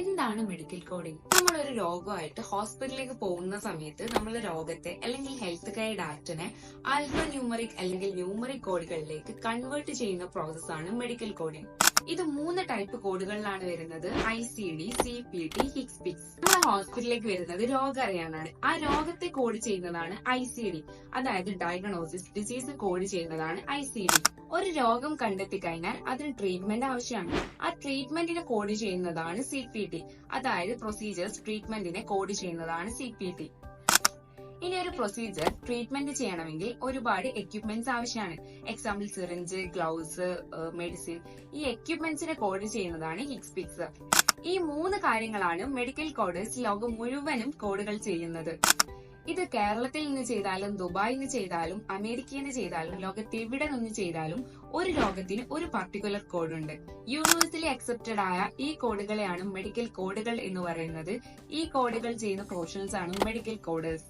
എന്താണ് medical coding? നമ്മൾ ഒരു രോഗമായിട്ട് ഹോസ്പിറ്റലിലേക്ക് പോകുന്ന സമയത്ത് നമ്മൾ രോഗത്തെ അല്ലെങ്കിൽ ഹെൽത്ത് കെയർ ഡാറ്റനെ ആൽഫ ന്യൂമറിക് അല്ലെങ്കിൽ ന്യൂമറിക് കോഡുകളിലേക്ക് കൺവേർട്ട് ചെയ്യുന്ന പ്രോസസ്സാണ് മെഡിക്കൽ കോഡിംഗ്. ഇത് 3 ടൈപ്പ് കോഡുകളിലാണ് വരുന്നത്: ICD, CPT, HCPCS. നമ്മൾ ഹോസ്പിറ്റലിലേക്ക് വരുന്നത് രോഗം അറിയാനാണ്. ആ രോഗത്തെ കോഡ് ചെയ്യുന്നതാണ് ICD, അതായത് ഡയഗ്നോസിസ് ഡിസീസ് കോഡ് ചെയ്യുന്നതാണ് ICD. ഒരു രോഗം കണ്ടെത്തി കഴിഞ്ഞാൽ അതിന് ട്രീറ്റ്മെന്റ് ആവശ്യമാണ്. ആ ട്രീറ്റ്മെന്റിനെ കോഡ് ചെയ്യുന്നതാണ് CPT, അതായത് പ്രൊസീജിയേഴ്സ് ട്രീറ്റ്മെന്റിനെ കോഡ് ചെയ്യുന്നതാണ് CPT. ഇനി ഒരു പ്രൊസീജിയർ ട്രീറ്റ്മെന്റ് ചെയ്യണമെങ്കിൽ ഒരുപാട് എക്യുപ്മെന്റ്സ് ആവശ്യമാണ്. Example syringe, gloves, medicine. ഈ എക്യുപ്മെന്റ്സിനെ കോഡ് ചെയ്യുന്നതാണ് HCPCS. ഈ 3 കാര്യങ്ങളാണ് മെഡിക്കൽ കോഡേഴ്സ് ലോകം മുഴുവനും കോഡുകൾ ചെയ്യുന്നത്. ഇത് കേരളത്തിൽ നിന്ന് ചെയ്താലും ദുബായിൽ നിന്ന് ചെയ്താലും അമേരിക്കയിൽ നിന്ന് ചെയ്താലും ലോകത്ത് എവിടെ നിന്ന് ചെയ്താലും ഒരു രോഗത്തിന് ഒരു പർട്ടിക്കുലർ കോഡ് ഉണ്ട്. യൂണിവേഴ്സലി അക്സെപ്റ്റഡ് ആയ ഈ കോഡുകളെയാണ് മെഡിക്കൽ കോഡുകൾ എന്ന് പറയുന്നത്. ഈ കോഡുകൾ ചെയ്യുന്ന പ്രൊഫഷണൽസ് ആണ് മെഡിക്കൽ കോഡേഴ്സ്.